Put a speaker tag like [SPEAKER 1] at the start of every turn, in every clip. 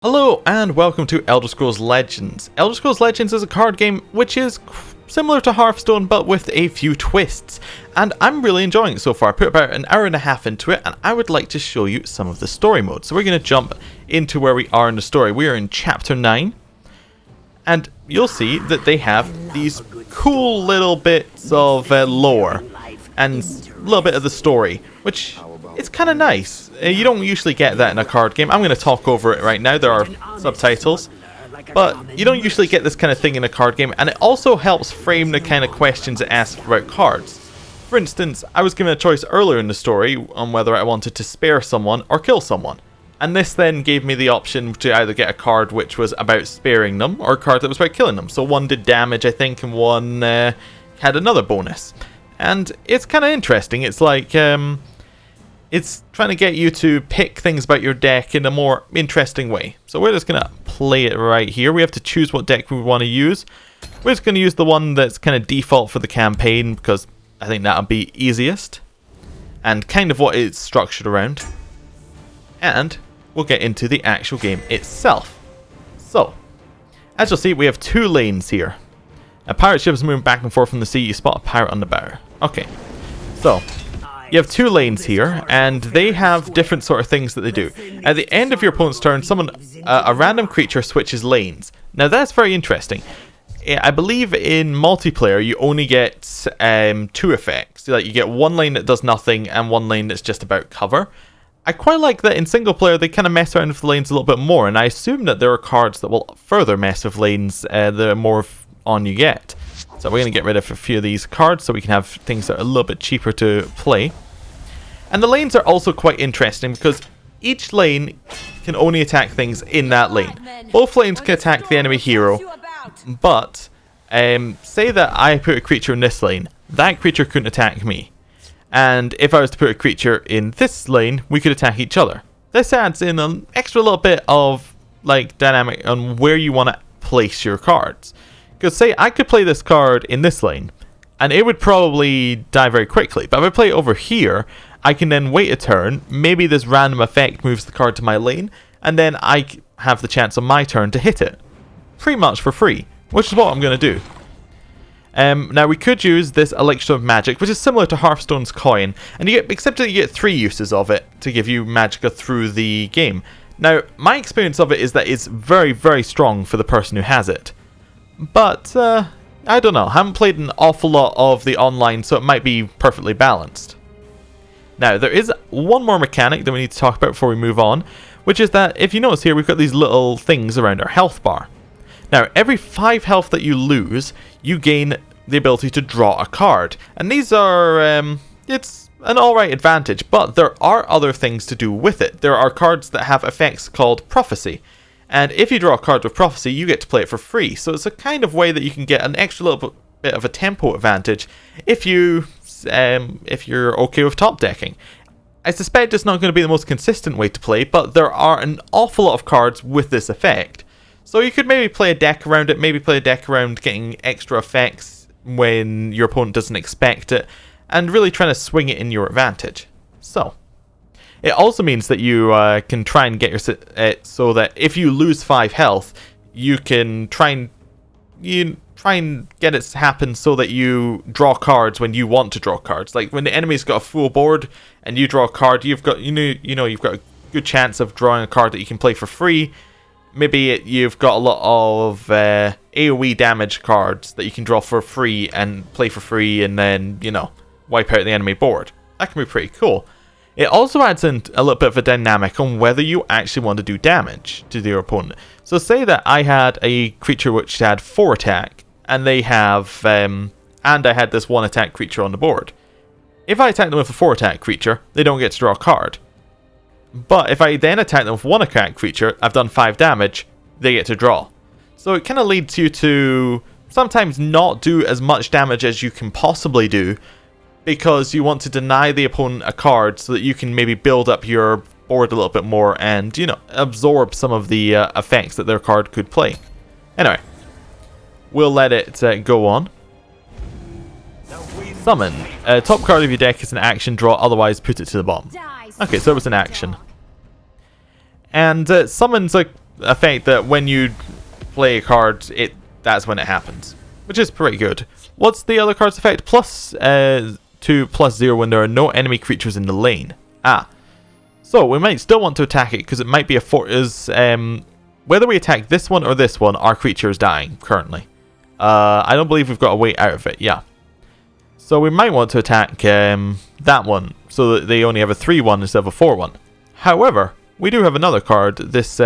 [SPEAKER 1] Hello and welcome to Elder Scrolls Legends. Elder Scrolls Legends is a card game which is similar to Hearthstone but with a few twists, and I'm really enjoying it so far. I put about an hour and a half into it and I would like to show you some of the story modes. So we're going to jump into where we are in the story. We are in Chapter 9 and you'll see that they have these cool little bits of lore and a little bit of the story, which it's kind of nice. You don't usually get that in a card game. I'm going to talk over it right now. There are subtitles, but you don't usually get this kind of thing in a card game, and it also helps frame the kind of questions it asks about cards. For instance, I was given a choice earlier in the story on whether I wanted to spare someone or kill someone, and this then gave me the option to either get a card which was about sparing them or a card that was about killing them. So one did damage, I think, and one had another bonus. And it's kind of interesting. It's like it's trying to get you to pick things about your deck in a more interesting way. So we're just going to play it right here. We have to choose what deck we want to use. We're just going to use the one that's kind of default for the campaign because I think that'll be easiest and kind of what it's structured around. And we'll get into the actual game itself. So, as you'll see, we have two lanes here. A pirate ship is moving back and forth from the sea. You spot a pirate on the bow. Okay, so you have two lanes here, and they have different sort of things that they do. At the end of your opponent's turn, a random creature switches lanes. Now that's very interesting. I believe in multiplayer you only get two effects. Like you get one lane that does nothing and one lane that's just about cover. I quite like that in single player they kind of mess around with the lanes a little bit more, and I assume that there are cards that will further mess with lanes the more on you get. So we're going to get rid of a few of these cards so we can have things that are a little bit cheaper to play. And the lanes are also quite interesting because each lane can only attack things in that lane. Both lanes can attack the enemy hero, but say that I put a creature in this lane, that creature couldn't attack me. And if I was to put a creature in this lane, we could attack each other. This adds in an extra little bit of like dynamic on where you want to place your cards. Because say I could play this card in this lane, and it would probably die very quickly. But if I play it over here, I can then wait a turn, maybe this random effect moves the card to my lane, and then I have the chance on my turn to hit it. Pretty much for free, which is what I'm going to do. Now we could use this Elixir of Magic, which is similar to Hearthstone's coin, and except that you get 3 uses of it to give you Magicka through the game. Now, my experience of it is that it's very, very strong for the person who has it. But, I don't know, I haven't played an awful lot of the online, so it might be perfectly balanced. Now, there is one more mechanic that we need to talk about before we move on, which is that, if you notice here, we've got these little things around our health bar. Now, every 5 health that you lose, you gain the ability to draw a card. And these are, it's an alright advantage, but there are other things to do with it. There are cards that have effects called Prophecy. And if you draw a card with Prophecy, you get to play it for free. So it's a kind of way that you can get an extra little bit of a tempo advantage if you're okay with top decking. I suspect it's not going to be the most consistent way to play, but there are an awful lot of cards with this effect. So you could maybe play a deck around it, maybe play a deck around getting extra effects when your opponent doesn't expect it, and really trying to swing it in your advantage. So it also means that you can try and get so that if you lose 5 health, you can try and get it to happen so that you draw cards when you want to draw cards. Like when the enemy's got a full board and you draw a card, you've got you've got a good chance of drawing a card that you can play for free. Maybe you've got a lot of AoE damage cards that you can draw for free and play for free, and then wipe out the enemy board. That can be pretty cool. It also adds in a little bit of a dynamic on whether you actually want to do damage to your opponent. So say that I had a creature which had 4 attack, and they have, and I had this 1 attack creature on the board. If I attack them with a 4 attack creature, they don't get to draw a card. But if I then attack them with 1 attack creature, I've done 5 damage, they get to draw. So it kind of leads you to sometimes not do as much damage as you can possibly do, because you want to deny the opponent a card so that you can maybe build up your board a little bit more and, absorb some of the effects that their card could play. Anyway, we'll let it go on. Summon. Top card of your deck is an action, draw, otherwise put it to the bottom. Okay, so it was an action. And summons are effect that when you play a card, that's when it happens, which is pretty good. What's the other card's effect? Plus 2/+0 when there are no enemy creatures in the lane. So we might still want to attack it because it might be a whether we attack this one or this one, our creature is dying currently. I don't believe we've got a way out of it. Yeah. So we might want to attack that one so that they only have a 3/1 instead of a 4/1. However, we do have another card, this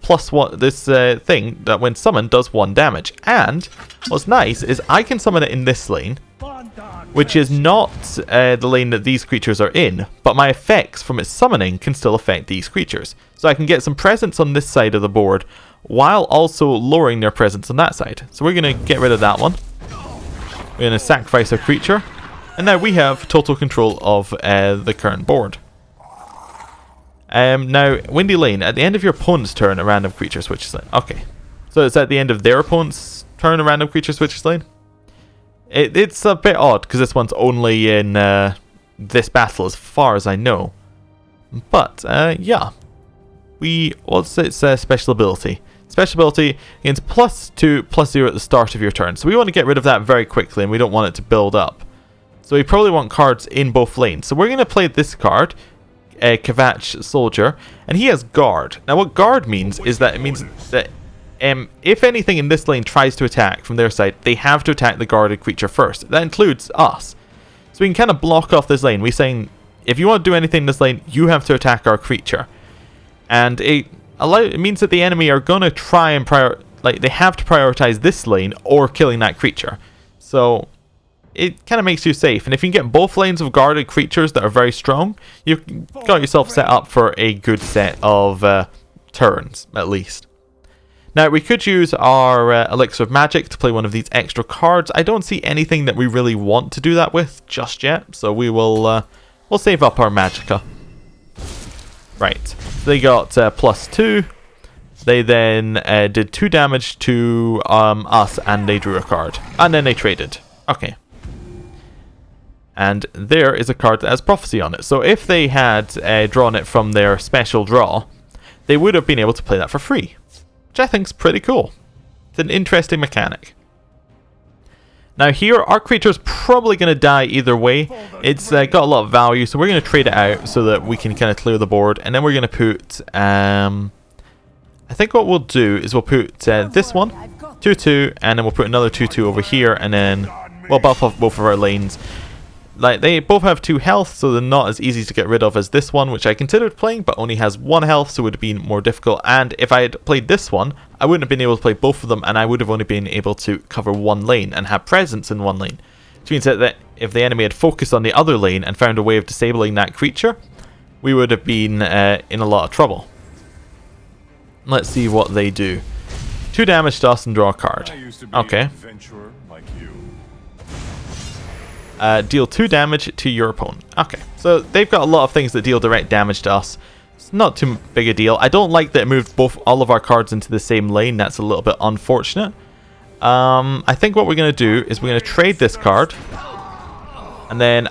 [SPEAKER 1] +1, this thing that when summoned does 1 damage. And what's nice is I can summon it in this lane, which is not the lane that these creatures are in, but my effects from its summoning can still affect these creatures. So I can get some presence on this side of the board, while also lowering their presence on that side. So we're going to get rid of that one. We're going to sacrifice our creature, and now we have total control of the current board. Now, Windy Lane, at the end of your opponent's turn, a random creature switches lane. Okay, so it's at the end of their opponent's turn, a random creature switches lane? It's a bit odd, because this one's only in this battle, as far as I know. But, yeah. What's its special ability? Special ability gains +2/+0 at the start of your turn. So we want to get rid of that very quickly, and we don't want it to build up. So we probably want cards in both lanes. So we're going to play this card, Kvatch Soldier, and he has Guard. Now what Guard means is that it means that if anything in this lane tries to attack from their side, they have to attack the guarded creature first. That includes us. So we can kind of block off this lane. We're saying, if you want to do anything in this lane, you have to attack our creature. And it means that the enemy are going to try and they have to prioritize this lane or killing that creature. So it kind of makes you safe. And if you can get both lanes of guarded creatures that are very strong, you've got yourself set up for a good set of turns, at least. Now, we could use our Elixir of Magic to play one of these extra cards. I don't see anything that we really want to do that with just yet, so we will we'll save up our Magicka. Right, so they got +2. They then did 2 damage to us, and they drew a card. And then they traded. Okay. And there is a card that has Prophecy on it. So if they had drawn it from their special draw, they would have been able to play that for free, which I think is pretty cool. It's an interesting mechanic. Now here, our creature's probably going to die either way. It's got a lot of value, so we're going to trade it out so that we can kind of clear the board. And then we're going to put... I think what we'll do is we'll put this one, 2/2, and then we'll put another 2/2 over here, and then we'll buff off both of our lanes. Like, they both have 2 health, so they're not as easy to get rid of as this one, which I considered playing, but only has 1 health, so it would have been more difficult. And if I had played this one, I wouldn't have been able to play both of them, and I would have only been able to cover 1 lane and have presence in 1 lane. Which means that if the enemy had focused on the other lane and found a way of disabling that creature, we would have been in a lot of trouble. Let's see what they do. 2 damage to us and draw a card. Okay. Deal 2 damage to your opponent. Okay, so they've got a lot of things that deal direct damage to us. It's not too big a deal. I don't like that it moved all of our cards into the same lane. That's a little bit unfortunate. I think what we're going to do is we're going to trade this card. And then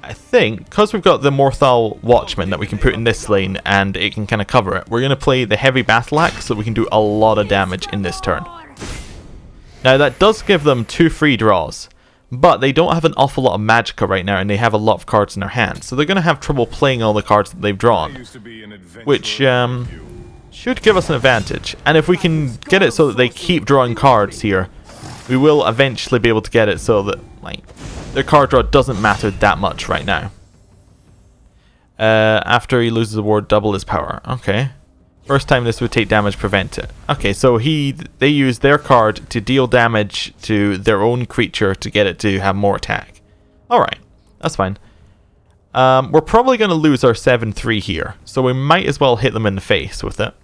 [SPEAKER 1] I think, because we've got the Morthal Watchman that we can put in this lane and it can kind of cover it, we're going to play the Heavy Battle Axe so we can do a lot of damage in this turn. Now that does give them 2 free draws. But they don't have an awful lot of Magicka right now, and they have a lot of cards in their hands. So they're going to have trouble playing all the cards that they've drawn. Which should give us an advantage. And if we can get it so that they keep drawing cards here, we will eventually be able to get it so that their card draw doesn't matter that much right now. After he loses a ward, double his power. Okay. First time this would take damage, prevent it. Okay, so they use their card to deal damage to their own creature to get it to have more attack. Alright, that's fine. We're probably going to lose our 7/3 here, so we might as well hit them in the face with it.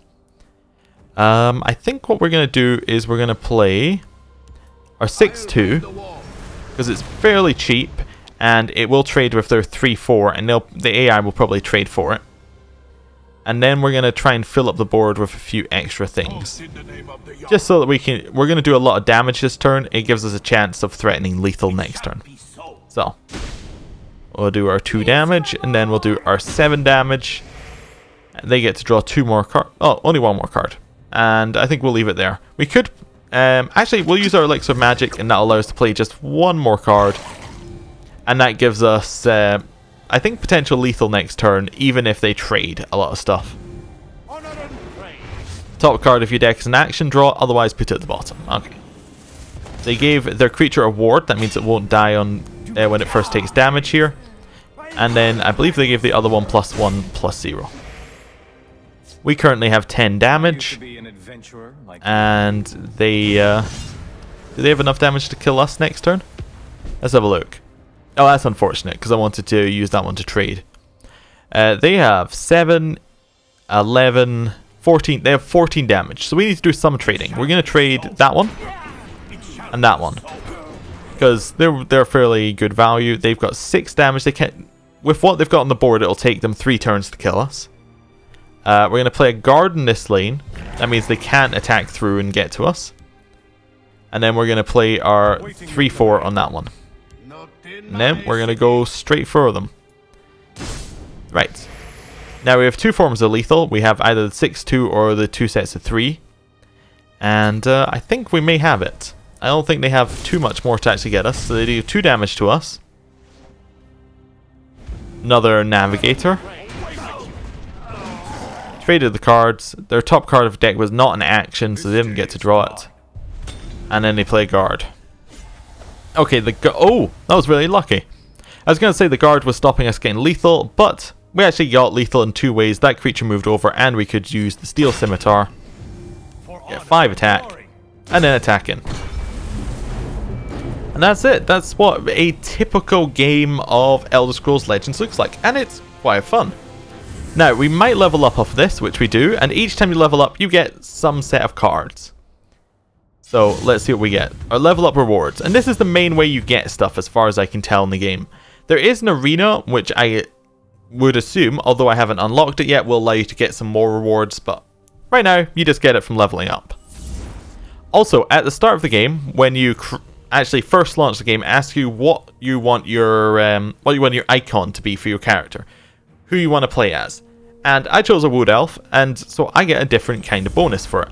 [SPEAKER 1] I think what we're going to do is we're going to play our 6/2, because it's fairly cheap, and it will trade with their 3/4, and the AI will probably trade for it. And then we're going to try and fill up the board with a few extra things. Just so that we're going to do a lot of damage this turn. It gives us a chance of threatening lethal next turn. So, we'll do our 2 damage, and then we'll do our 7 damage. They get to draw 2 more cards. Oh, only 1 more card. and I think we'll leave it there. We could, actually, we'll use our Elixir of Magic, and that'll allow us to play just one more card. And that gives us, I think, potential lethal next turn, even if they trade a lot of stuff. Top card of your deck is an action draw, otherwise put it at the bottom. Okay. They gave their creature a ward, that means it won't die on when it first takes damage here. And then I believe they gave the other one +1/+0. We currently have 10 damage. And they, do they have enough damage to kill us next turn? Let's have a look. Oh, that's unfortunate, because I wanted to use that one to trade. They have 7, 11, 14. They have 14 damage, so we need to do some trading. We're going to trade that one and that one, because they're fairly good value. They've got 6 damage. They can't, with what they've got on the board, it'll take them 3 turns to kill us. We're going to play a guard in this lane. That means they can't attack through and get to us. And then we're going to play our 3/4 on that one. And then we're going to go straight for them. Right. Now we have 2 forms of lethal. We have either the 6/2 or the 2 sets of 3. And I think we may have it. I don't think they have too much more to actually get us. So they do 2 damage to us. Another Navigator. Traded the cards. Their top card of the deck was not an action, so they didn't get to draw it. And then they play guard. Okay, oh, that was really lucky. I was going to say the guard was stopping us getting lethal, but we actually got lethal in 2 ways. That creature moved over, and we could use the Steel Scimitar. Get 5 attack, and then attack in. And that's it. That's what a typical game of Elder Scrolls Legends looks like, and it's quite fun. Now, we might level up off this, which we do, and each time you level up, you get some set of cards. So, let's see what we get. Our level up rewards. And this is the main way you get stuff, as far as I can tell in the game. There is an arena, which I would assume, although I haven't unlocked it yet, will allow you to get some more rewards, but right now, you just get it from leveling up. Also, at the start of the game, when you actually first launch the game, ask you what you want your icon to be for your character. Who you want to play as. And I chose a Wood Elf, and so I get a different kind of bonus for it.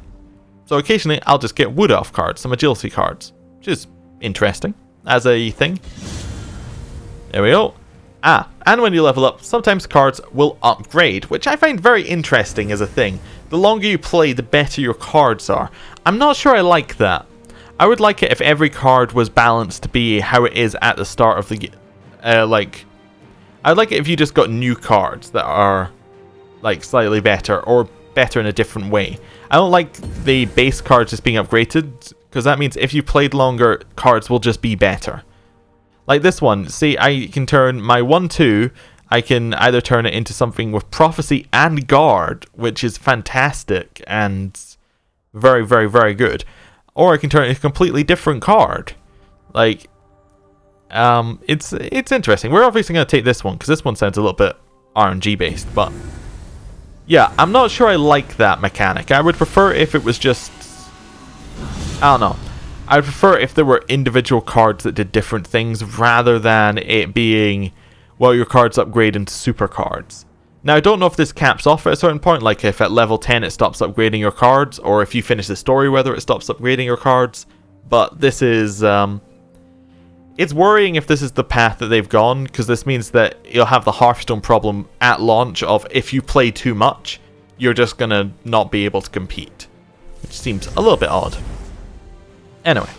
[SPEAKER 1] So occasionally I'll just get Wood Elf cards, some agility cards, which is interesting as a thing. There we go. And when you level up, sometimes cards will upgrade, which I find very interesting as a thing. The longer you play, the better your cards are. I'm not sure I like that. I would like it if every card was balanced to be how it is at the start of the game. I'd like it if you just got new cards that are like slightly better or better in a different way. I don't like the base cards just being upgraded, because that means if you played longer, cards will just be better. Like this one, see, I can turn my 1/2, I can either turn it into something with Prophecy and Guard, which is fantastic and very, very, very good. Or I can turn it into a completely different card. Like, it's interesting. We're obviously going to take this one, because this one sounds a little bit RNG based, but yeah, I'm not sure I like that mechanic. I would prefer if it was just, I don't know. I would prefer if there were individual cards that did different things rather than it being, well, your cards upgrade into super cards. Now, I don't know if this caps off at a certain point, like if at level 10 it stops upgrading your cards, or if you finish the story whether it stops upgrading your cards. But this is, it's worrying if this is the path that they've gone, because this means that you'll have the Hearthstone problem at launch of if you play too much, you're just going to not be able to compete. Which seems a little bit odd. Anyway,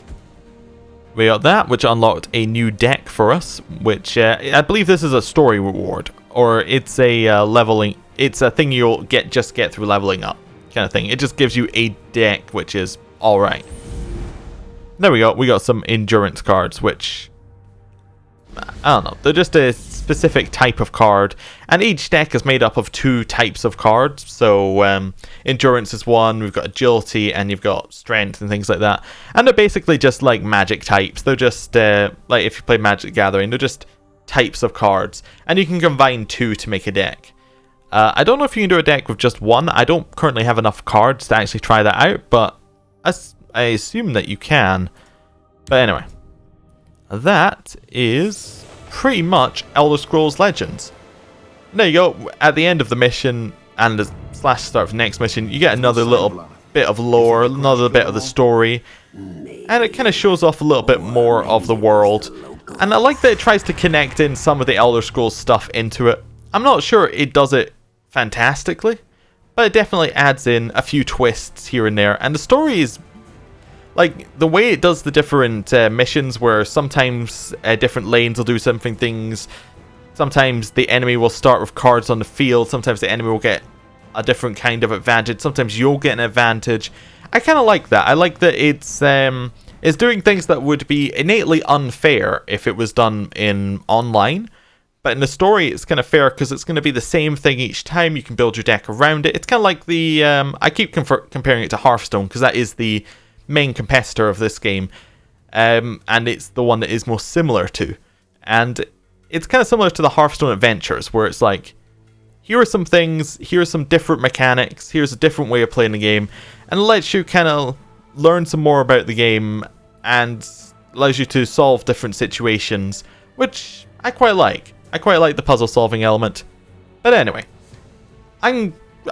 [SPEAKER 1] we got that, which unlocked a new deck for us, which I believe this is a story reward, or it's a leveling, it's a thing you'll get through leveling up kind of thing. It just gives you a deck, which is alright. There we go, we got some endurance cards, which, I don't know, they're just a specific type of card, and each deck is made up of 2 types of cards. So endurance is one, we've got agility, and you've got strength and things like that, and they're basically just like magic types. They're just like if you play Magic Gathering, they're just types of cards, and you can combine 2 to make a deck. I don't know if you can do a deck with just 1. I don't currently have enough cards to actually try that out, but I assume that you can. But anyway, that is pretty much Elder Scrolls Legends. There you go. At the end of the mission and the / start of the next mission, you get another little bit of lore, another bit of the story, and it kind of shows off a little bit more of the world. And I like that it tries to connect in some of the Elder Scrolls stuff into it. I'm not sure it does it fantastically, but it definitely adds in a few twists here and there. And the story is, like, the way it does the different missions, where sometimes different lanes will do something things. Sometimes the enemy will start with cards on the field. Sometimes the enemy will get a different kind of advantage. Sometimes you'll get an advantage. I kind of like that. I like that it's doing things that would be innately unfair if it was done in online. But in the story, it's kind of fair because it's going to be the same thing each time. You can build your deck around it. It's kind of like the... I keep comparing it to Hearthstone because that is the main competitor of this game. And it's the one that is most similar to. And it's kind of similar to the Hearthstone Adventures, where it's like, here are some things, here are some different mechanics, here's a different way of playing the game, and it lets you kind of learn some more about the game, and allows you to solve different situations, which I quite like. I quite like the puzzle solving element. But anyway, I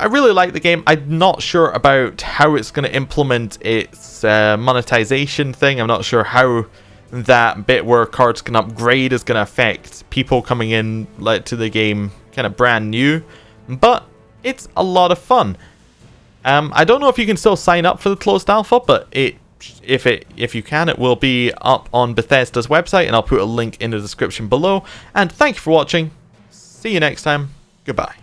[SPEAKER 1] really like the game. I'm not sure about how it's going to implement its monetization thing. I'm not sure how that bit where cards can upgrade is going to affect people coming in to the game kind of brand new, but it's a lot of fun. I don't know if you can still sign up for the closed alpha, but if you can, it will be up on Bethesda's website, and I'll put a link in the description below. And thank you for watching. See you next time. Goodbye.